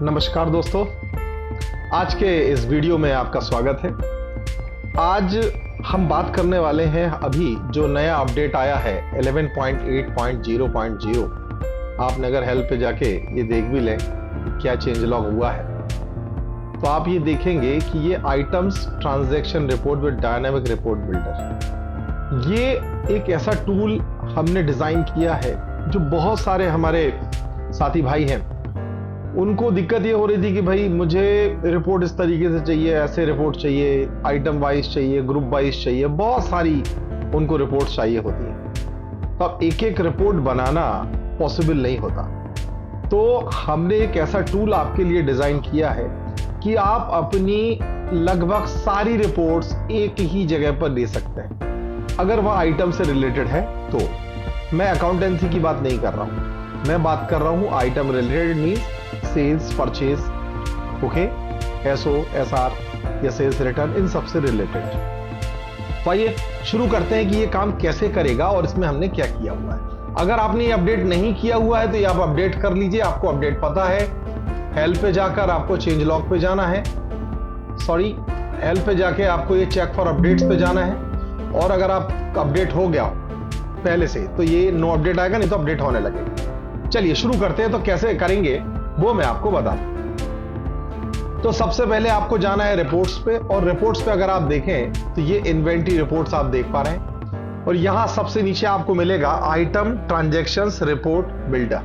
नमस्कार दोस्तों, आज के इस वीडियो में आपका स्वागत है। आज हम बात करने वाले हैं अभी जो नया अपडेट आया है 11.8.0.0। आपने अगर हेल्प पे जाके ये देख भी लें क्या चेंज लॉग हुआ है तो आप ये देखेंगे कि ये items transaction report with dynamic report builder, ये एक ऐसा टूल हमने डिजाइन किया है जो बहुत सारे हमारे साथी भाई हैं उनको दिक्कत ये हो रही थी कि भाई मुझे रिपोर्ट इस तरीके से चाहिए, ऐसे रिपोर्ट चाहिए, आइटम वाइज चाहिए, ग्रुप वाइज चाहिए, बहुत सारी उनको रिपोर्ट चाहिए होती है। तो अब एक एक रिपोर्ट बनाना पॉसिबल नहीं होता, तो हमने एक ऐसा टूल आपके लिए डिजाइन किया है कि आप अपनी लगभग सारी रिपोर्ट्स एक ही जगह पर ले सकते हैं अगर वह आइटम से रिलेटेड है। तो मैं अकाउंटेंसी की बात नहीं कर रहा हूं, मैं बात कर रहा हूं item related means sales, purchase, okay, SO, SR या सेल्स रिटर्न, इन सबसे रिलेटेड। तो आइए शुरू करते हैं कि ये काम कैसे करेगा और इसमें हमने क्या किया हुआ है। अगर आपने ये अपडेट नहीं किया हुआ है तो ये आप अपडेट कर लीजिए। आपको अपडेट पता है, हेल्प पे जाकर आपको चेंज लॉग पे जाना है, सॉरी हेल्प पे जाके आपको ये चेक फॉर अपडेट्स पे जाना है। और अगर आप अपडेट हो गया पहले से तो ये नो अपडेट आएगा, नहीं तो अपडेट होने लगेगा। चलिए शुरू करते हैं। तो कैसे करेंगे वो मैं आपको बता दूं। तो सबसे पहले आपको जाना है रिपोर्ट्स पे, और रिपोर्ट्स पे अगर आप देखें तो ये इन्वेंटरी रिपोर्ट्स आप देख पा रहे हैं, और यहां सबसे नीचे आपको मिलेगा आइटम ट्रांजैक्शंस रिपोर्ट बिल्डर।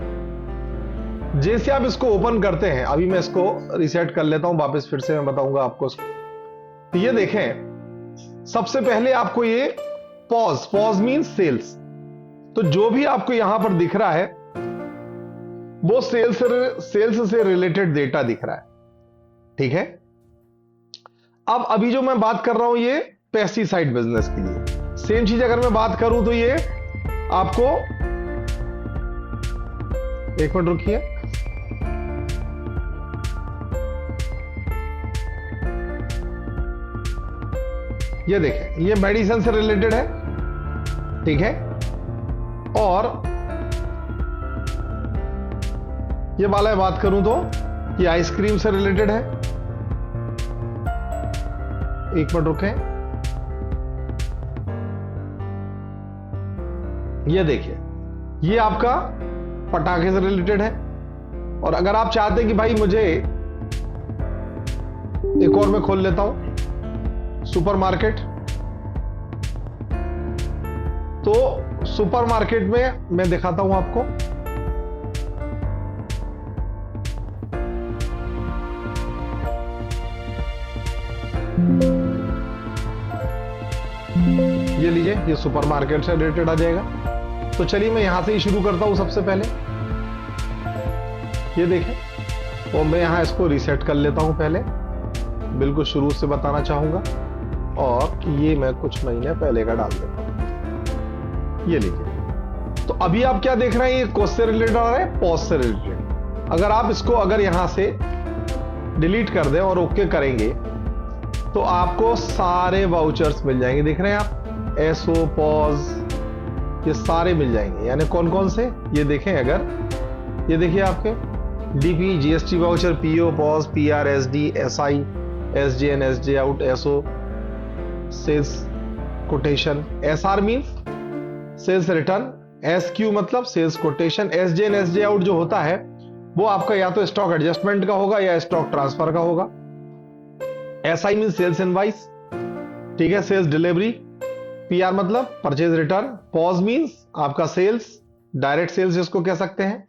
जैसे आप इसको ओपन करते हैं, अभी मैं इसको रीसेट कर लेता हूं, वापस फिर से मैं बताऊंगा आपको इसको। तो ये देखें, सबसे पहले आपको ये पॉज मींस सेल्स, तो जो भी आपको यहां पर दिख रहा है वो सेल्स से रिलेटेड डेटा दिख रहा है, ठीक है। अब अभी जो मैं बात कर रहा हूं ये पेस्टिसाइड बिजनेस के लिए। सेम चीज अगर मैं बात करूं तो ये आपको, एक मिनट रुकिए, ये देखें, ये मेडिसिन से रिलेटेड है, ठीक है। और ये वाला बात करूं तो ये आइसक्रीम से रिलेटेड है। एक मिनट रुकें, ये देखिए, ये आपका पटाखे से रिलेटेड है। और अगर आप चाहते हैं कि भाई मुझे एक और मैं खोल लेता हूं सुपरमार्केट, तो सुपरमार्केट में मैं दिखाता हूं आपको। ये लीजिए, ये सुपरमार्केट से रिलेटेड आ जाएगा। तो चलिए मैं यहां से ही शुरू करता हूं। सबसे पहले ये देखें, और मैं यहां इसको रीसेट कर लेता हूं, पहले बिल्कुल शुरू से बताना चाहूंगा, और ये मैं कुछ महीने पहले का डाल देता हूं। ये लीजिए, तो अभी आप क्या देख रहे हैं, ये कॉस्ट से रिलेटेड आ रहा है, पॉज से रिलेटेड। अगर आप इसको अगर यहां से डिलीट कर दें और ओके करेंगे तो आपको सारे वाउचर्स मिल जाएंगे। देख रहे हैं आप, एसओ, पॉज, ये सारे मिल जाएंगे। यानी कौन कौन से, ये देखें, अगर ये देखिए आपके DP, GST voucher, PO, POS, PR, SD, SI, SJN, SJ out, SO, sales quotation, SR means sales return, SQ मतलब sales quotation, SJN, SJ out जो होता है वो आपका या तो स्टॉक एडजस्टमेंट का होगा या स्टॉक ट्रांसफर का होगा। एसआई मीन सेल्स इनवाइस, ठीक है, सेल्स डिलीवरी। पीआर मतलब परचेज रिटर्न। पॉज मींस आपका सेल्स, डायरेक्ट सेल्स जिसको कह सकते हैं।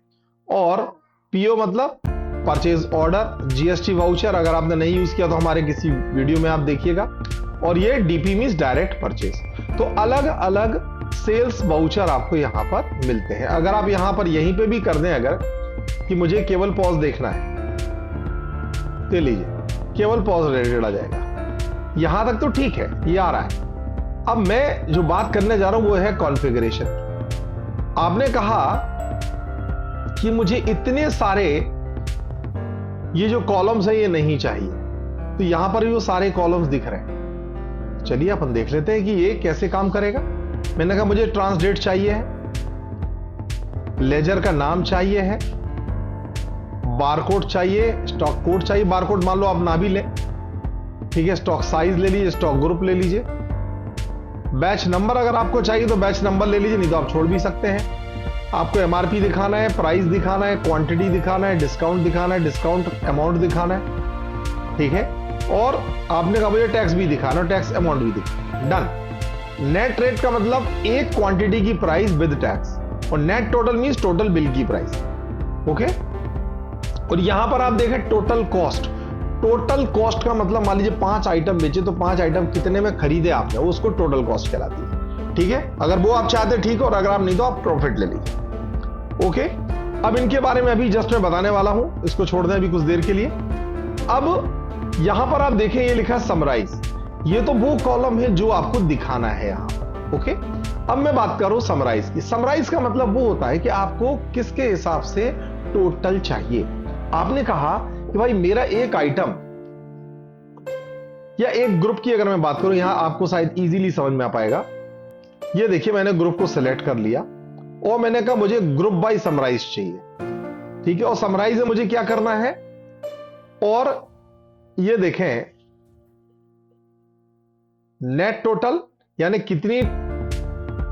और पीओ मतलब परचेज ऑर्डर। जीएसटी वाउचर अगर आपने नहीं यूज किया तो हमारे किसी वीडियो में आप देखिएगा। और ये डीपी मींस डायरेक्ट परचेज। तो अलग अलग सेल्स वाउचर आपको यहां पर मिलते हैं। अगर आप यहां पर यहीं पे भी कर दें अगर कि मुझे केवल पॉज देखना है, तो लीजिए, केवल पॉज रिलेटेड आ जाएगा। यहां तक तो ठीक है, ये आ रहा है। अब मैं जो बात करने जा रहा हूं वो है कॉन्फ़िगरेशन। आपने कहा कि मुझे इतने सारे ये जो कॉलम्स है ये नहीं चाहिए, तो यहां पर भी वो सारे कॉलम्स दिख रहे हैं। चलिए अपन देख लेते हैं कि ये कैसे काम करेगा। मैंने कहा मुझे ट्रांसडेट चाहिए है, लेजर का नाम चाहिए है, बारकोड चाहिए, स्टॉक कोड चाहिए, बारकोड मान लो आप ना भी लें, ठीक है, स्टॉक साइज ले लीजिए, स्टॉक ग्रुप ले लीजिए, बैच नंबर अगर आपको चाहिए तो बैच नंबर ले लीजिए, नहीं तो आप छोड़ भी सकते हैं। आपको एमआरपी दिखाना है, प्राइस दिखाना है, क्वांटिटी दिखाना है, डिस्काउंट दिखाना है, डिस्काउंट अमाउंट दिखाना है, ठीक है, और आपने कहा मुझे टैक्स भी दिखाना है, टैक्स अमाउंट भी दिखाना, डन। नेट रेट का मतलब एक क्वांटिटी की प्राइस विद टैक्स, और net total means total bill की प्राइस, ओके। और यहां पर आप देखें टोटल कॉस्ट, टोटल कॉस्ट का मतलब मान लीजिए 5 आइटम बेचे तो 5 आइटम कितने में खरीदे आपने, उसको टोटल कॉस्ट कहलाती है, ठीक है। अगर वो आप चाहते ठीक है, और अगर आप नहीं तो आप प्रॉफिट ले लीजिए, ओके। अब इनके बारे में अभी जस्ट मैं बताने वाला हूं, इसको छोड़ दें अभी कुछ देर के लिए। अब यहां पर आप देखें ये लिखा है समराइज, ये तो वो कॉलम है जो आपको दिखाना है यहां, ओके। अब मैं बात करूं समराइज की। समराइज का मतलब वो होता है कि आपको किसके हिसाब से टोटल चाहिए। आपने कहा कि भाई मेरा एक आइटम या एक ग्रुप की अगर मैं बात करूं, यहां आपको शायद इजीली समझ में आ पाएगा। ये देखिए मैंने ग्रुप को सिलेक्ट कर लिया और मैंने कहा मुझे ग्रुप बाय समराइज चाहिए, ठीक है। और समराइज में मुझे क्या करना है, और ये देखें नेट टोटल यानी कितनी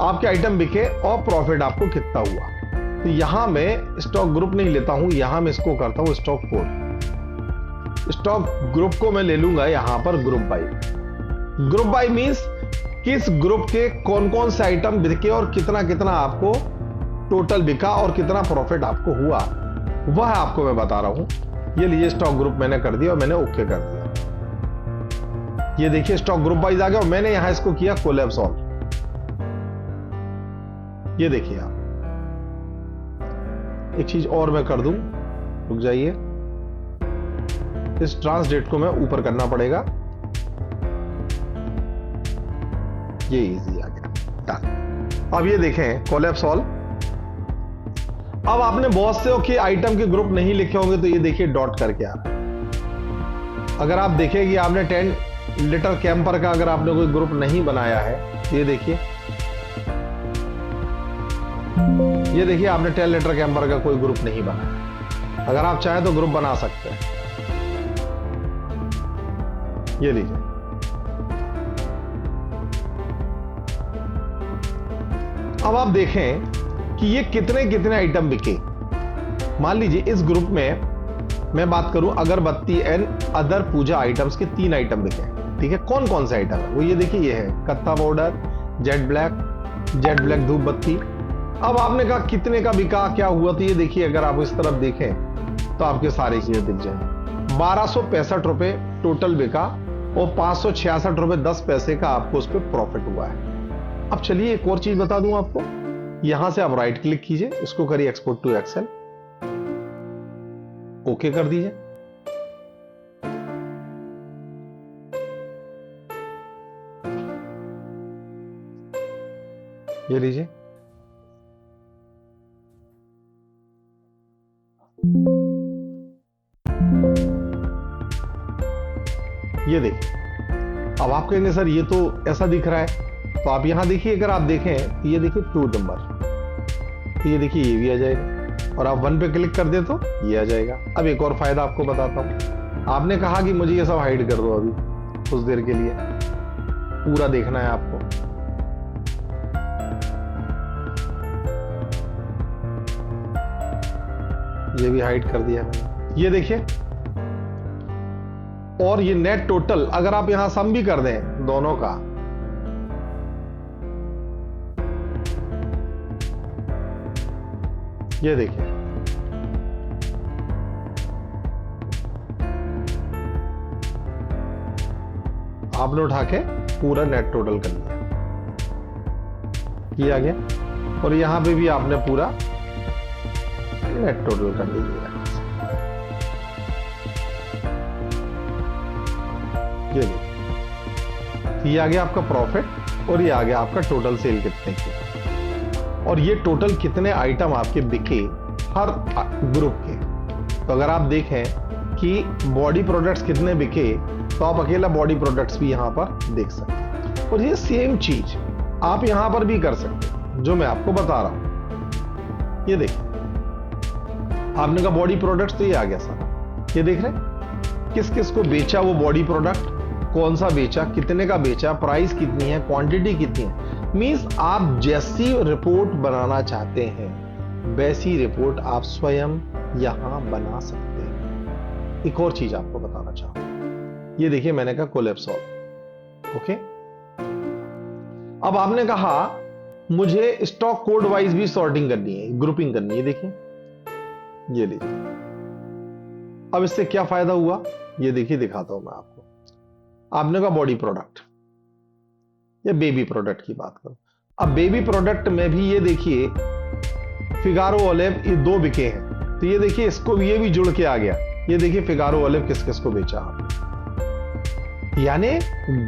आपके आइटम बिके और प्रॉफिट आपको कितना हुआ। तो यहां मैं स्टॉक ग्रुप नहीं लेता हूं, यहां मैं इसको करता हूं स्टॉक कोड। स्टॉक ग्रुप को मैं ले लूंगा यहां पर group by. Group by means किस ग्रुप के कौन कौन से आइटम बिके और कितना कितना आपको टोटल बिका और कितना प्रॉफिट आपको हुआ, वह आपको मैं बता रहा हूं। ये लीजिए स्टॉक ग्रुप मैंने कर दिया और मैंने ओके कर दिया। ये देखिए स्टॉक ग्रुप वाइज आ गया और मैंने यहां इसको किया कोलैप्स ऑल। ये देखिए आप, एक चीज और मैं कर दूं, रुक जाइए, इस ट्रांसडेट को मैं ऊपर करना पड़ेगा, ये इजी आ गया, डन। अब ये देखें कोलैप्स ऑल। अब आपने बहुत से ओके आइटम के ग्रुप नहीं लिखे होंगे तो ये देखिए डॉट करके आ रहा है। अगर आप देखें कि आपने 10 लीटर कैंपर का अगर आपने कोई ग्रुप नहीं बनाया है, ये देखिए, ये देखिए आपने 10 लीटर कैंपर का कोई ग्रुप नहीं बनाया। अगर आप चाहें तो ग्रुप बना सकते हैं, ये लीजिए। अब आप देखें कि ये कितने कितने आइटम बिके। मान लीजिए इस ग्रुप में मैं बात करूं अगरबत्ती एंड अदर पूजा आइटम्स के 3 आइटम बिके, ठीक है। कौन कौन से आइटम है वो, ये देखिए, ये है कत्था पाउडर, जेट ब्लैक धूप बत्ती। अब आपने कहा कितने का बिका, क्या हुआ, तो ये देखिए अगर आप इस तरफ देखें तो आपके सारे चीजें दिख जाएंगे। 1265 रुपए टोटल बिका और 566 रुपए 10 पैसे का आपको उस पर प्रॉफिट हुआ है। अब चलिए एक और चीज बता दूं आपको, यहां से आप राइट क्लिक कीजिए, इसको करिए एक्सपोर्ट टू एक्सेल, ओके कर दीजिए। ये लीजिए, ये देखिए। अब आप कहेंगे सर ये तो ऐसा दिख रहा है, तो आप यहां देखिए, अगर आप देखें तो ये देखिए 2 नंबर, तो ये देखिए ये भी आ जाएगा, और आप 1 पे क्लिक कर दे तो ये आ जाएगा। अब एक और फायदा आपको बताता हूं, आपने कहा कि मुझे ये सब हाइड कर दो अभी कुछ देर के लिए, पूरा देखना है आपको। ये भी हाइड कर दिया मैंने, ये देखिए। और ये नेट टोटल अगर आप यहां सम भी कर दें दोनों का, ये देखिए, आपने उठा के पूरा नेट टोटल कर लिया, ये आ गया। और यहां पे भी आपने पूरा नेट टोटल कर लीजिएगा, ये आ गया आपका प्रॉफिट और ये आ गया आपका टोटल सेल कितने की, और ये टोटल कितने आइटम आपके बिके हर ग्रुप के। तो अगर आप देखें कि बॉडी प्रोडक्ट्स कितने बिके तो आप अकेला बॉडी प्रोडक्ट्स भी यहां पर देख सकते हैं। और ये सेम चीज आप यहां पर भी कर सकते हैं जो मैं आपको बता रहा हूं। ये देखिए आपने कहा बॉडी प्रोडक्ट्स, तो ये आ गया सारा। ये देख रहे हैं किस किस को बेचा वो बॉडी प्रोडक्ट, कौन सा बेचा, कितने का बेचा, प्राइस कितनी है, क्वांटिटी कितनी है। मींस आप जैसी रिपोर्ट बनाना चाहते हैं वैसी रिपोर्ट आप स्वयं यहां बना सकते हैं। एक और चीज आपको बताना चाहूंगा, ये देखिए मैंने कहा कोलेप्सॉल। ओके, अब आपने कहा मुझे स्टॉक कोड वाइज भी सॉर्टिंग करनी है, ग्रुपिंग करनी है। देखिए ये लीजिए, अब इससे क्या फायदा हुआ ये देखिए, दिखाता हूं मैं आपको। आपने कहा बॉडी प्रोडक्ट या बेबी प्रोडक्ट की बात करो, अब बेबी प्रोडक्ट में भी ये देखिए फिगारो ओलिव, ये 2 बिके हैं, तो ये देखिए इसको ये भी जुड़ के आ गया। ये देखिए फिगारो ओलिव किस किस को बेचा आपने। यानी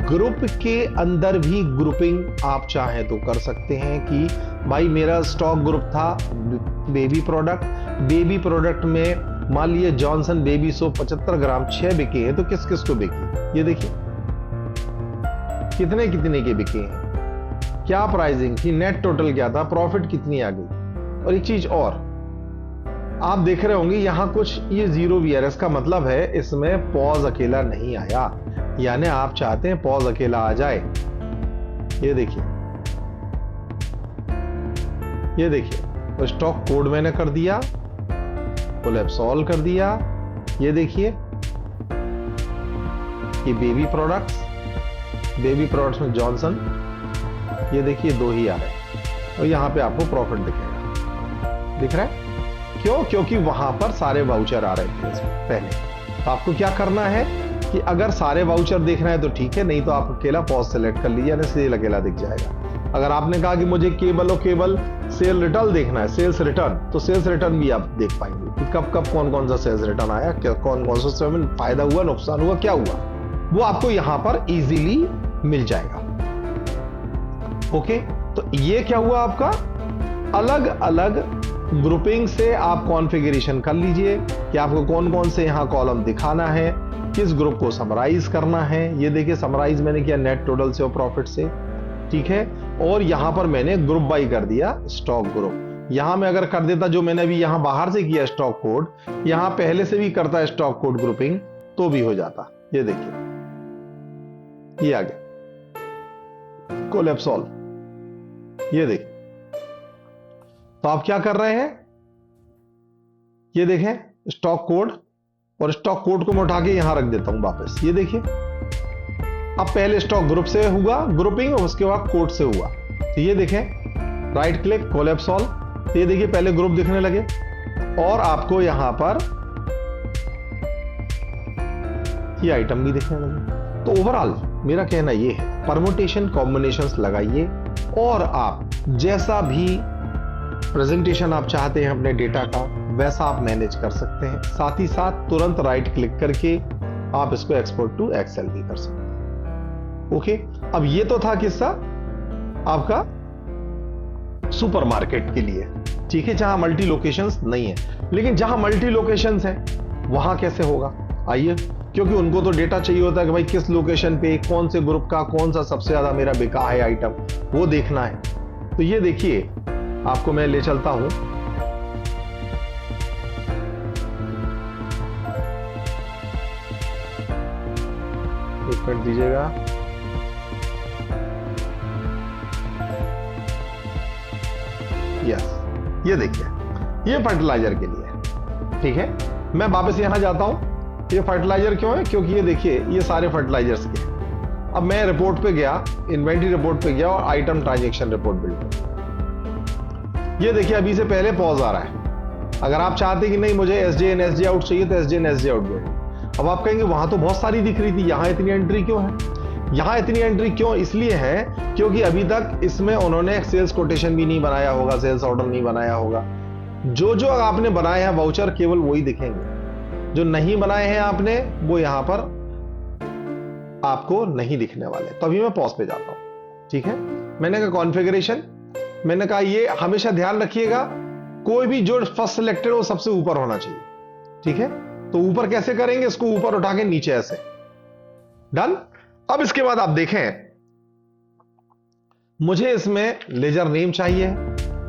ग्रुप के अंदर भी ग्रुपिंग आप चाहें तो कर सकते हैं कि भाई मेरा स्टॉक ग्रुप था बेबी प्रोडक्ट, बेबी प्रोडक्ट में मान लीजिए जॉनसन बेबी सोप 75 ग्राम 6 बिके हैं, तो किस किस को बिकी। ये देखिए कितने कितने के बिके हैं, क्या प्राइसिंग थी, नेट टोटल क्या था, प्रॉफिट कितनी आ गई। और एक चीज और आप देख रहे होंगे यहां कुछ ये जीरो भी है, इसका मतलब है इसमें पॉज अकेला नहीं आया, यानी आप चाहते हैं पॉज अकेला आ जाए। ये देखिए, ये देखिए तो स्टॉक कोड मैंने कर दिया, कोलेप्सॉल कर दिया। ये देखिए ये बेबी प्रोडक्ट्स में जॉनसन, ये देखिए 2 ही आ रहे हैं और यहां पे आपको प्रॉफिट दिखेगा, दिख रहा है। क्यों? क्योंकि वहां पर सारे वाउचर आ रहे थे पहले। तो आपको क्या करना है कि अगर सारे वाउचर देखना है तो ठीक है, नहीं तो आप अकेला पॉज सेलेक्ट कर लीजिए ना, सेल अकेला दिख जाएगा। अगर आपने कहा कि मुझे केवल और केवल सेल रिटर्न देखना है, सेल्स रिटर्न, तो सेल्स रिटर्न भी आप देख पाएंगे कि कब कब कौन कौन सा सेल्स रिटर्न आया, कौन कौन सा सेल फायदा हुआ, नुकसान हुआ, क्या हुआ, वो आपको यहां पर इजीली मिल जाएगा। ओके, तो ये क्या हुआ आपका, अलग अलग ग्रुपिंग से आप कॉन्फ़िगरेशन कर लीजिए कि आपको कौन कौन से यहां कॉलम दिखाना है, किस ग्रुप को समराइज करना है। ये देखिए समराइज मैंने किया नेट टोटल से और प्रॉफिट से, ठीक है। और यहां पर मैंने ग्रुप बाई कर दिया स्टॉक ग्रुप। यहां मैं अगर कर देता जो मैंने अभी यहां बाहर से किया स्टॉक कोड, यहां पहले से भी करता स्टॉक कोड ग्रुपिंग तो भी हो जाता। ये देखिए ये आ गया कोलेप्सॉल। ये देखिए, तो आप क्या कर रहे हैं, ये देखें स्टॉक कोड, और स्टॉक कोड को मैं उठा के यहां रख देता हूं वापस। ये देखिए अब पहले स्टॉक ग्रुप से हुआ ग्रुपिंग और उसके बाद कोड से हुआ। तो ये देखें राइट क्लिक कोलेप्सॉल, तो ये देखिए पहले ग्रुप दिखने लगे और आपको यहां पर ये आइटम भी दिखने लगे। तो ओवरऑल मेरा कहना ये है परमुटेशन कॉम्बिनेशंस लगाइए और आप जैसा भी प्रेजेंटेशन आप चाहते हैं अपने डेटा का वैसा आप मैनेज कर सकते हैं। साथ ही साथ तुरंत राइट क्लिक करके आप इसको एक्सपोर्ट टू एक्सेल भी कर सकते हैं। ओके, अब ये तो था किस्सा आपका सुपरमार्केट के लिए, ठीक है, जहां मल्टी लोकेशंस नहीं है। लेकिन जहां मल्टी लोकेशंस है वहां कैसे होगा, आइए, क्योंकि उनको तो डेटा चाहिए होता है कि भाई किस लोकेशन पे कौन से ग्रुप का कौन सा सबसे ज्यादा मेरा बिका है आइटम, वो देखना है। तो ये देखिए आपको मैं ले चलता हूं, एक मिनट दीजिएगा। यस, ये देखिए ये फर्टिलाइजर के लिए, ठीक है। मैं वापस यहां जाता हूं। ये फर्टिलाइजर क्यों है, क्योंकि ये देखिए ये सारे फर्टिलाइजर्स के। अब मैं रिपोर्ट पे गया, इन्वेंटरी रिपोर्ट पे गया और आइटम ट्रांजैक्शन रिपोर्ट बिल्ड। ये देखिए अभी से पहले पॉज आ रहा है। अगर आप चाहते कि नहीं मुझे एसजे इन एसजे आउट चाहिए तो एसजे इन एसजे आउट दे। अब आप कहेंगे वहां तो बहुत सारी दिख रही थी, यहां इतनी एंट्री क्यों है। यहां इतनी एंट्री क्यों इसलिए है क्योंकि अभी तक इसमें उन्होंने सेल्स कोटेशन भी नहीं बनाया होगा, सेल्स ऑर्डर नहीं बनाया होगा। जो जो आपने बनाए हैं वाउचर केवल वही दिखेंगे, जो नहीं बनाए हैं आपने वो यहां पर आपको नहीं दिखने वाले। तो अभी मैं पॉज पे जाता हूं, ठीक है। मैंने कहा कॉन्फ़िगरेशन, मैंने कहा ये हमेशा ध्यान रखिएगा कोई भी जो फर्स्ट सिलेक्टेड वो सबसे ऊपर होना चाहिए, ठीक है। तो ऊपर कैसे करेंगे, इसको ऊपर उठा के नीचे ऐसे, डन। अब इसके बाद आप देखें मुझे इसमें लेजर नेम चाहिए,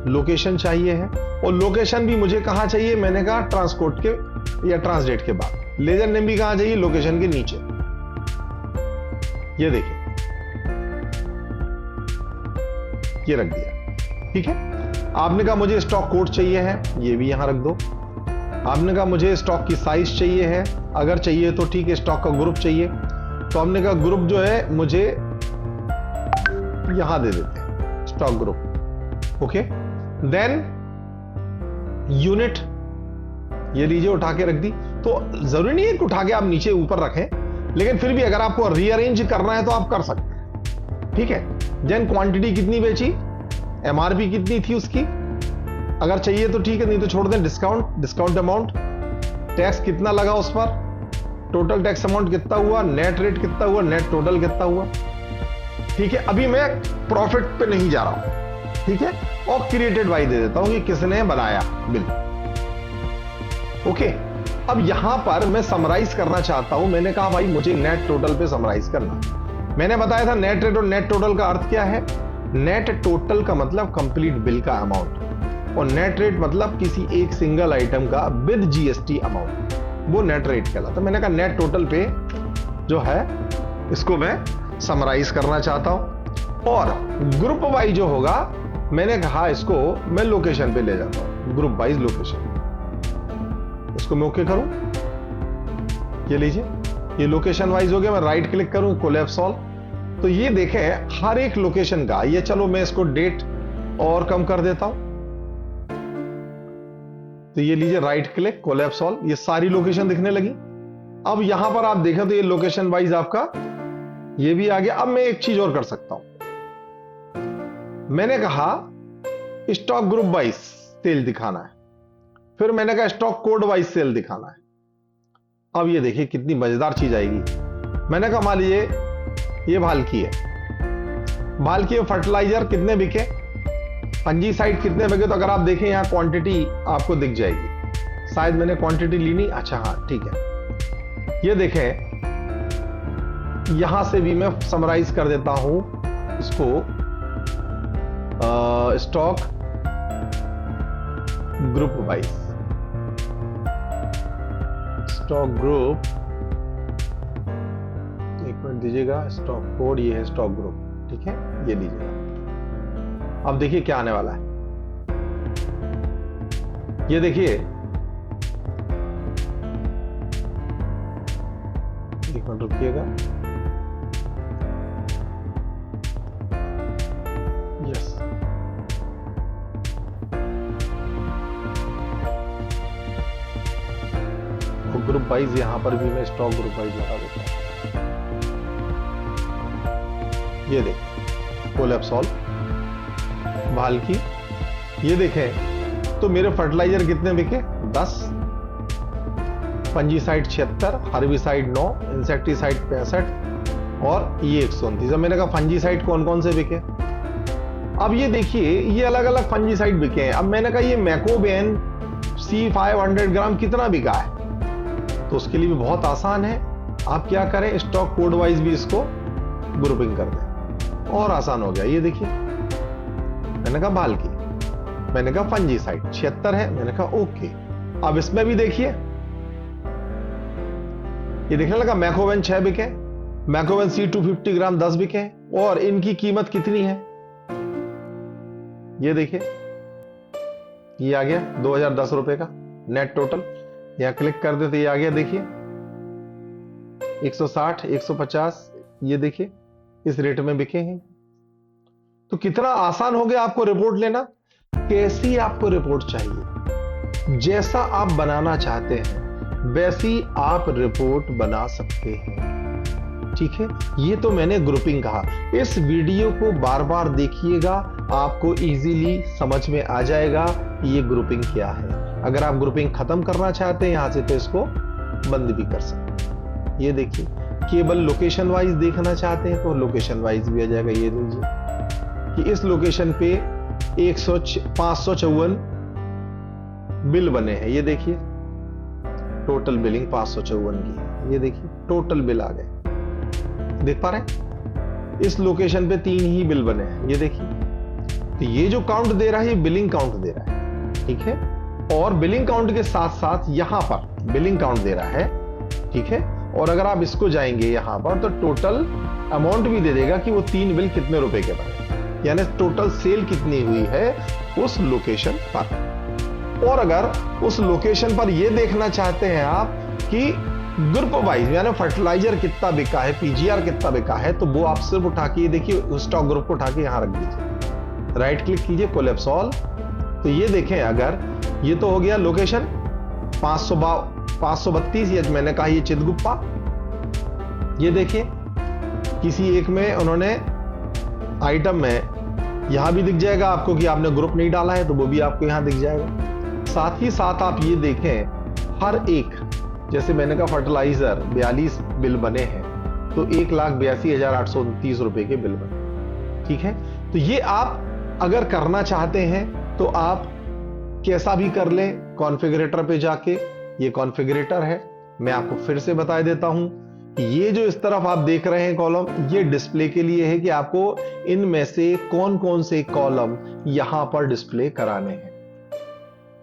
लोकेशन चाहिए है, और लोकेशन भी मुझे कहां चाहिए, मैंने कहा ट्रांसकोड के या ट्रांसडेट के बाद। लेजर नेम भी कहां चाहिए, लोकेशन के नीचे। ये देखिए, ये रख दिया, ठीक है। आपने कहा मुझे स्टॉक कोड चाहिए है, ये भी यहां रख दो। आपने कहा मुझे स्टॉक की साइज चाहिए है, अगर चाहिए तो ठीक है, स्टॉक का ग्रुप चाहिए, तो हमने कहा ग्रुप जो है मुझे यहां दे देते हैं, stock group. Okay, then unit, ये लीजिए उठा के रख दी। तो जरूरी नहीं है कि उठा के आप नीचे ऊपर रखें, लेकिन फिर भी अगर आपको रीअरेंज करना है तो आप कर सकते हैं, ठीक है। देन क्वांटिटी कितनी बेची, एमआरपी कितनी थी उसकी, अगर चाहिए तो ठीक है, नहीं तो छोड़ दें। डिस्काउंट अमाउंट, टैक्स कितना लगा उस पर, टोटल टैक्स अमाउंट कितना हुआ, नेट रेट कितना हुआ, नेट टोटल कितना हुआ, ठीक है। अभी मैं प्रॉफिट पे नहीं जा रहा हूं, ठीक है, और क्रिएटेड बाय दे देता हूं कि किसने बनाया बिल। ओके, अब यहां पर मैं समराइज करना चाहता हूं। मैंने कहा भाई मुझे नेट टोटल पे समराइज करना। मैंने बताया था नेट रेट और नेट टोटल का अर्थ क्या है। नेट टोटल का मतलब कंप्लीट बिल का अमाउंट, और नेट रेट मतलब किसी एक सिंगल आइटम का विद जीएसटी अमाउंट, वो नेट रेट कहलाता। तो मैंने कहा नेट टोटल पे जो है इसको मैं समराइज करना चाहता हूं, और ग्रुप वाइज जो होगा मैंने कहा इसको मैं लोकेशन पे ले जाता हूं, ग्रुप वाइज लोकेशन। इसको मैं ओके करूं, ये लीजिए, ये लोकेशन वाइज हो गया। मैं राइट क्लिक करूं, कोलैप्स ऑल, तो ये देखें हर एक लोकेशन का ये, चलो मैं इसको डेट और कम कर देता हूं, तो ये लीजिए राइट क्लिक, कोलैप्स ऑल, ये सारी लोकेशन दिखने लगी। अब यहां पर आप देखें तो ये लोकेशन वाइज आपका ये भी आ गया। अब मैं एक चीज और कर सकता हूं, मैंने कहा स्टॉक ग्रुप वाइज सेल दिखाना है, फिर मैंने कहा स्टॉक कोड वाइज सेल दिखाना है। अब ये देखिए कितनी मजेदार चीज आएगी। मैंने कहा मान लीजिए ये भाल्की है, भाल्की में फर्टिलाइजर कितने बिके, फंजीसाइड कितने बिके, तो अगर आप देखें यहां क्वांटिटी आपको दिख जाएगी। शायद मैंने क्वांटिटी ली नहीं, अच्छा हाँ ठीक है, ये देखें यहां से भी मैं समराइज कर देता हूं इसको, stock group wise, stock group, एक मिनट दीजिएगा, स्टॉक कोड ये है, स्टॉक ग्रुप, ठीक है, ये लीजिएगा। अब देखिए क्या आने वाला है, ये देखिए, एक मिनट रुकिएगा, यस, ग्रुप वाइज यहां पर भी मैं स्टॉक ग्रुप वाइज लगा देता हूं। ये देखें कोलैप्स ऑल, भाल्की, ये देखें तो मेरे फर्टिलाइजर कितने बिके, 10, फंजीसाइड 76, हर्बिसाइड 9, इंसेक्टिसाइड 65 और ये 129। अब मैंने कहा फंजीसाइड कौन कौन से बिके, अब ये देखिए ये अलग अलग फंजीसाइड बिके हैं। अब मैंने कहा ये मैकोबेन C500 ग्राम कितना बिका है, तो उसके लिए भी बहुत आसान है, आप क्या करें स्टॉक कोड वाइज भी इसको ग्रुपिंग कर दें, और आसान हो गया। ये देखिए मैंने कहा भाल्की, मैंने कहा फंजीसाइड 76 है, मैंने कहा ओके। अब इसमें भी देखिए ये देखने लगा मैकोवेन 6 बिके, मैकोवेन C250 ग्राम 10 बिके, और इनकी कीमत कितनी है, ये देखिए ये आ गया 2010 रुपए का नेट टोटल। यहां क्लिक कर दे तो ये आ गया, देखिए 160, 150, ये देखिए इस रेट में बिके हैं। तो कितना आसान हो गया आपको रिपोर्ट लेना। कैसी आपको रिपोर्ट चाहिए, जैसा आप बनाना चाहते हैं वैसी आप रिपोर्ट बना सकते हैं, ठीक है। ये तो मैंने ग्रुपिंग कहा। इस वीडियो को बार बार देखिएगा, आपको इजीली समझ में आ जाएगा ये ग्रुपिंग क्या है। अगर आप ग्रुपिंग खत्म करना चाहते हैं यहां से तो इसको बंद भी कर सकते हैं। ये देखिए केवल लोकेशन वाइज देखना चाहते हैं तो लोकेशन वाइज भी आ जाएगा। ये लीजिए कि इस लोकेशन पे 554 बिल बने हैं, ये देखिए टोटल बिलिंग 554 की है। ये देखिए टोटल बिल आ गए, देख पा रहे हैं। इस लोकेशन पे 3 ही बिल बने हैं, ये देखिए तो ये जो काउंट दे रहा है ये बिलिंग काउंट दे रहा है, ठीक है। और बिलिंग काउंट के साथ साथ यहां पर बिलिंग काउंट दे रहा है, ठीक है। और अगर आप इसको जाएंगे यहां पर तो टोटल अमाउंट भी दे देगा कि वो 3 बिल कितने रुपए के बने, यानी टोटल सेल कितनी हुई है उस लोकेशन पर। और अगर उस लोकेशन पर ये देखना चाहते हैं आप कि ग्रुप वाइज यानी फर्टिलाइजर कितना बिका है, पीजीआर कितना बिका है, तो वो आप सिर्फ उठा के देखिए स्टॉक ग्रुप को उठा के यहां रख दीजिए, राइट क्लिक कीजिए कोलैप्स ऑल। तो ये देखें, अगर ये तो हो गया लोकेशन 532, ये मैंने कहा ये चितगुप्पा। ये देखिए किसी एक में उन्होंने आइटम में यहां भी दिख जाएगा आपको कि आपने ग्रुप नहीं डाला है, तो वो भी आपको यहां दिख जाएगा। साथ ही साथ आप ये देखें हर एक, जैसे मैंने कहा फर्टिलाइजर 42 बिल बने हैं, तो 1,82,829 रुपए के बिल बने, ठीक है। तो ये आप अगर करना चाहते हैं तो आप कैसा भी कर लें, कॉन्फ़िगरेटर पे जाके, ये कॉन्फ़िगरेटर है। मैं आपको फिर से बता देता हूं कि ये जो इस तरफ आप देख रहे हैं कॉलम, ये डिस्प्ले के लिए है कि आपको इनमें से कौन कौन से कॉलम यहां पर डिस्प्ले कराने हैं,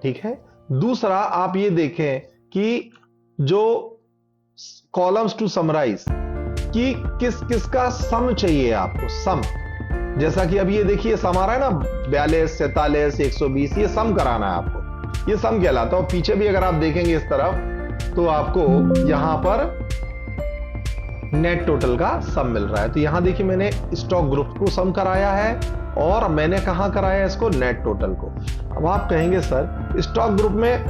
ठीक है। दूसरा आप ये देखें कि जो कॉलम्स टू समराइज कि किस किस का सम चाहिए आपको, सम। जैसा कि अब ये देखिए सम आ रहा है ना 42, 47, 120, ये सम कराना है आपको, ये सम कहलाता है। और पीछे भी अगर आप देखेंगे इस तरफ तो आपको यहां पर नेट टोटल का सम मिल रहा है। तो यहां देखिए मैंने स्टॉक ग्रुप को सम कराया है और मैंने कहां कराया इसको, नेट टोटल को। अब आप कहेंगे सर स्टॉक ग्रुप में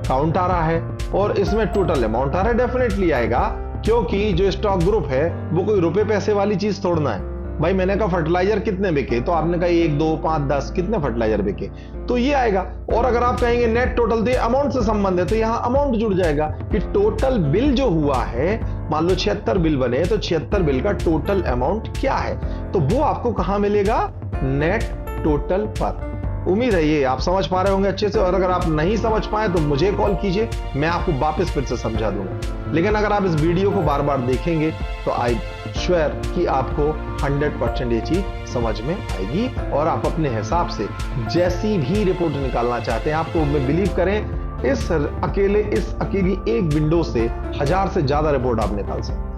काउंट आ रहा है और इसमें टोटल अमाउंट आ रहा है, डेफिनेटली आएगा, क्योंकि जो स्टॉक ग्रुप है वो कोई रुपए पैसे वाली चीज तोड़ना है। भाई मैंने कहा फर्टिलाइजर कितने बिके, तो आपने कहा 1, 2, 5, 10 कितने फर्टिलाइजर बिके, तो ये आएगा। और अगर आप कहेंगे नेट टोटल, तो अमाउंट से संबंध है, तो यहां अमाउंट जुड़ जाएगा कि टोटल बिल जो हुआ है, मान लो 76 बिल बने, तो 76 बिल का टोटल अमाउंट क्या है, तो वो आपको कहां मिलेगा, नेट टोटल पर। उम्मीद है ये आप समझ पा रहे होंगे अच्छे से, और अगर आप नहीं समझ पाए तो मुझे कॉल कीजिए, मैं आपको वापस फिर से समझा दूंगा। लेकिन अगर आप इस वीडियो को बार बार देखेंगे तो आई श्योर कि आपको 100% ये चीज समझ में आएगी और आप अपने हिसाब से जैसी भी रिपोर्ट निकालना चाहते हैं, आपको मैं बिलीव करें इस अकेली एक विंडो से 1000 से ज्यादा रिपोर्ट आप निकाल सकते हैं।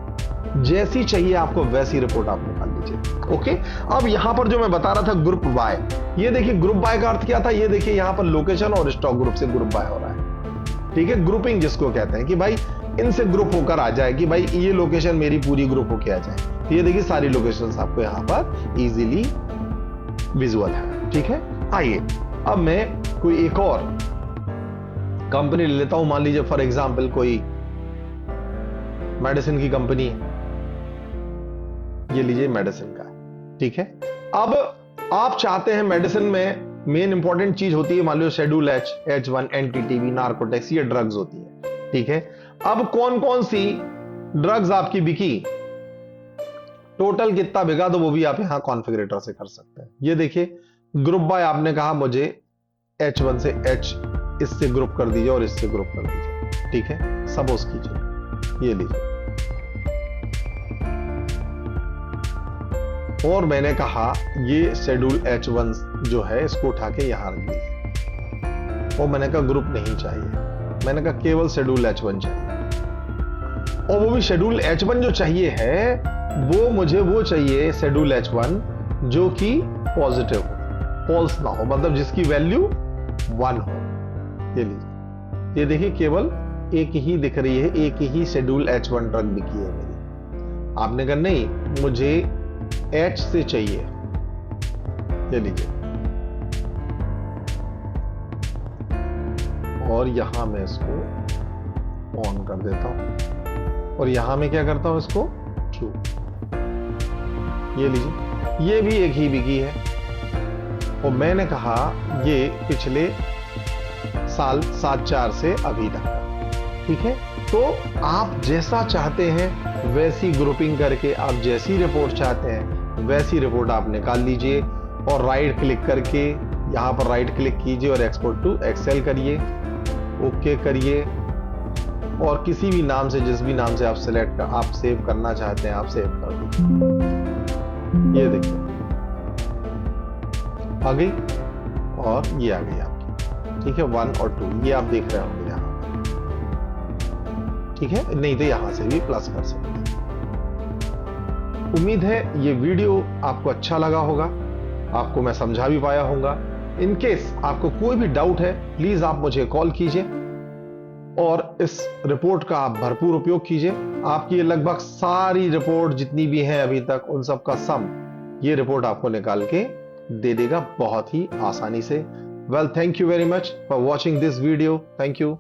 जैसी चाहिए आपको वैसी रिपोर्ट आप निकाल लीजिए। ओके, अब यहां पर जो मैं बता रहा था ग्रुप बाय, ये देखिए ग्रुप बाय का अर्थ क्या था, ये देखिए यहां पर लोकेशन और स्टॉक ग्रुप से ग्रुप बाय हो रहा है, ठीक है। ग्रुपिंग जिसको कहते हैं कि भाई इनसे ग्रुप होकर आ जाए, कि भाई ये लोकेशन मेरी पूरी ग्रुप होकर आ जाए। तो ये देखिए सारी लोकेशंस आपको यहां पर इजीली विजुअल है, ठीक है। आइए अब मैं कोई एक और कंपनी ले लेता हूं, मान लीजिए फॉर एग्जांपल कोई मेडिसिन की कंपनी है, ये लीजिए मेडिसिन का, ठीक है। अब आप चाहते हैं मेडिसिन में मेन इंपॉर्टेंट चीज होती है, मान लो schedule H, H1, NTTV, narcotics, ये ड्रग्स होती है, ठीक है। अब कौन कौन सी ड्रग्स आपकी बिकी, टोटल कितना बिका, तो वो भी आप यहां कॉन्फ़िगरेटर से कर सकते हैं। ये देखिए ग्रुप बाय, आपने कहा मुझे H1 से H इससे ग्रुप कर दीजिए और इससे ग्रुप कर दीजिए, ठीक है। सपोज कीजिए ये लीजिए, और मैंने कहा ये शेड्यूल H1 जो है इसको उठा के यहां रख दीजिए, और मैंने कहा ग्रुप नहीं चाहिए, मैंने कहा केवल शेड्यूल H1 चाहिए। और वो भी शेड्यूल H1 जो चाहिए है वो मुझे वो चाहिए शेड्यूल H1 जो कि पॉजिटिव हो, फॉल्स ना हो, मतलब जिसकी वैल्यू 1 हो। ये लीजिए, ये देखिए केवल एक ही दिख रही है, एक ही शेड्यूल H1 ड्रग बिकी है मेरी। आपने कहा नहीं मुझे H से चाहिए, ये लीजिए, और यहां मैं इसको ऑन कर देता हूं और यहां मैं क्या करता हूं, इसको ट्रू। ये लीजिए, ये भी एक ही बिकी है, और मैंने कहा ये पिछले साल 7/4 से अभी तक, ठीक है। तो आप जैसा चाहते हैं वैसी ग्रुपिंग करके, आप जैसी रिपोर्ट चाहते हैं वैसी रिपोर्ट आप निकाल लीजिए, और राइट क्लिक करके यहां पर राइट क्लिक कीजिए और एक्सपोर्ट टू एक्सेल करिए, ओके करिए, और किसी भी नाम से, जिस भी नाम से आप सेव करना चाहते हैं आप सेव कर दीजिए। ये देखिए आ गई और ये आ गई आपकी, ठीक है, 1 और 2 ये आप देख रहे होंगे यहाँ, ठीक है, नहीं तो यहां से भी प्लस कर सकते हैं। उम्मीद है ये वीडियो आपको अच्छा लगा होगा, आपको मैं समझा भी पाया होगा। इन केस आपको कोई भी डाउट है प्लीज आप मुझे कॉल कीजिए और इस रिपोर्ट का आप भरपूर उपयोग कीजिए। आपकी ये लगभग सारी रिपोर्ट जितनी भी हैं अभी तक उन सब का सम ये रिपोर्ट आपको निकाल के दे देगा बहुत ही आसानी से। Well, thank you very much for watching this video. Thank you.